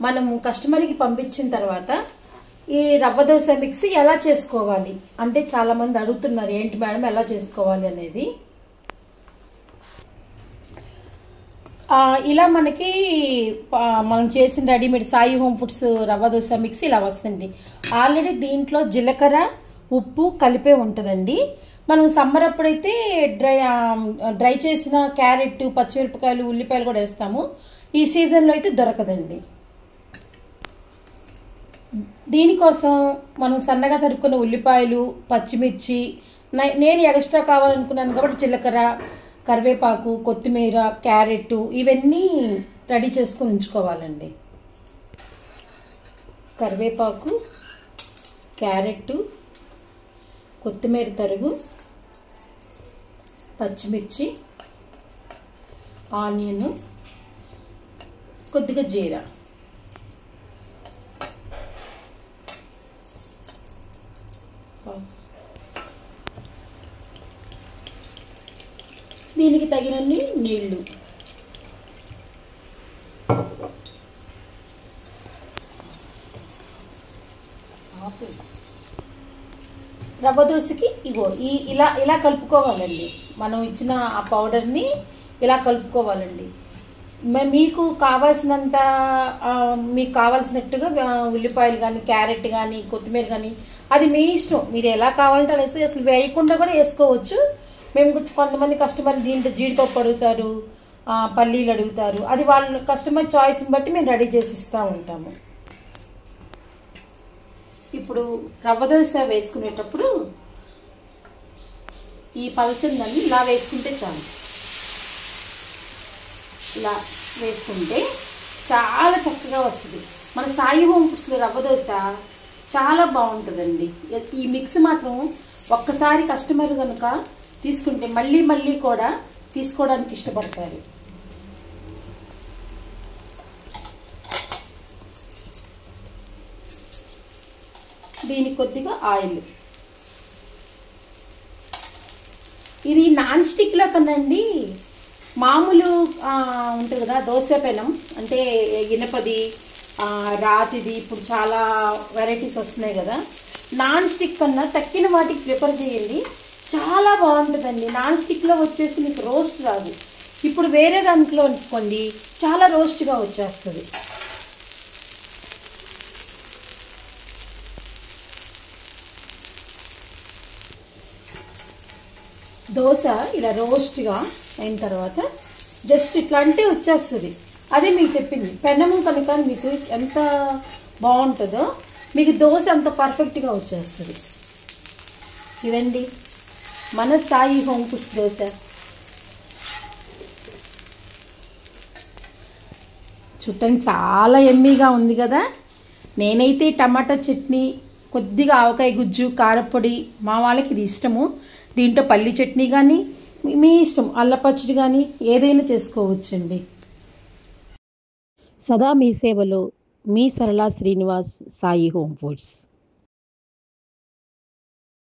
మనము కస్టమర్కి పంపించిన తర్వాత ఈ రవ్వ దోశ మిక్స్ ఎలా చేసుకోవాలి అంటే చాలామంది అడుగుతున్నారు, ఏంటి మేడం ఎలా చేసుకోవాలి అనేది. ఇలా మనకి మనం చేసిన readymade Sai home foods rava dosa mix ఇలా వస్తుంది. ఆల్రెడీ దీంట్లో జీలకర్ర ఉప్పు కలిపే ఉంటుందండి. మనం సమ్మర్ అప్పుడైతే డ్రై చేసిన క్యారెట్, పచ్చిమిరపకాయలు, ఉల్లిపాయలు కూడా వేస్తాము. ఈ సీజన్లో అయితే దొరకదండి. దీనికోసం మనం సన్నగా తరుక్కున్న ఉల్లిపాయలు, పచ్చిమిర్చి, నేను ఎక్స్ట్రా కావాలనుకున్నాను కాబట్టి జీలకర్ర, కరివేపాకు, కొత్తిమీర, క్యారెట్ ఇవన్నీ రెడీ చేసుకొని ఉంచుకోవాలండి. కరివేపాకు, క్యారెట్, కొత్తిమీర తరుగు, పచ్చిమిర్చి, ఆనియన్, కొద్దిగా జీరా. దీనికి తగినన్ని నీళ్లు. రవ్వ దోశకి ఇగో ఇలా కలుపుకోవాలండి. మనం ఇచ్చిన ఆ పౌడర్ని ఇలా కలుపుకోవాలండి. మీకు కావాల్సినట్టుగా ఉల్లిపాయలు కానీ, క్యారెట్ కానీ, కొత్తిమీర కానీ అది మీ ఇష్టం. మీరు ఎలా కావాలంటే అలా వేస్తే, అసలు వేయకుండా కూడా వేసుకోవచ్చు. మేము కొంతమంది కస్టమర్ దీంట్లో జీడిపప్పు అడుగుతారు, పల్లీలు అడుగుతారు. అది వాళ్ళ కస్టమర్ చాయిస్ని బట్టి మేము రెడీ చేసి ఇస్తూ ఉంటాము. ఇప్పుడు రవ్వ దోశ వేసుకునేటప్పుడు ఈ పలచని దాన్ని ఇలా వేసుకుంటే చాలు. ఇలా వేసుకుంటే చాలా చక్కగా వస్తుంది. మన సాయి హోమ్ ఫుడ్స్లో రవ్వ దోశ చాలా బాగుంటుందండి. ఈ మిక్స్ మాత్రం ఒక్కసారి కస్టమర్ కనుక తీసుకుంటే మళ్ళీ మళ్ళీ కూడా తీసుకోవడానికి ఇష్టపడతారు. దీనికి కొద్దిగా ఆయిల్. ఇది నాన్ స్టిక్లో కదండి, మామూలు ఉంటుంది కదా దోశ పెనం, అంటే ఇనపది, రాతిది, ఇప్పుడు చాలా వెరైటీస్ వస్తున్నాయి కదా. నాన్ స్టిక్ కన్నా తక్కిన వాటికి ప్రిఫర్ చేయండి, చాలా బాగుంటుందండి. నాన్ స్టిక్లో వచ్చేసి మీకు రోస్ట్ రాదు. ఇప్పుడు వేరే దాంట్లో అనుకోండి చాలా రోస్ట్గా వచ్చేస్తుంది. దోశ ఇలా రోస్ట్గా అయిన తర్వాత జస్ట్ ఇట్లా అంటే వచ్చేస్తుంది. అదే మీకు చెప్పింది, పెనము కనుక మీకు ఎంత బాగుంటుందో మీకు దోశ అంత పర్ఫెక్ట్గా వచ్చేస్తుంది. ఇదండి మన సాయి హోమ్ ఫుడ్స్ దోశ. చూడటానికి చాలా ఎమ్మీగా ఉంది కదా. నేనైతే టమాటా చట్నీ, కొద్దిగా ఆవకాయ గుజ్జు, కారపొడి, మా వాళ్ళకి ఇది ఇష్టము. దీంట్లో పల్లి చట్నీ కానీ మీ ఇష్టం, అల్లపచ్చడి కానీ ఏదైనా చేసుకోవచ్చండి. సదా మీ సేవలో మీ సరళ శ్రీనివాస్, సాయి హోమ్ ఫుడ్స్.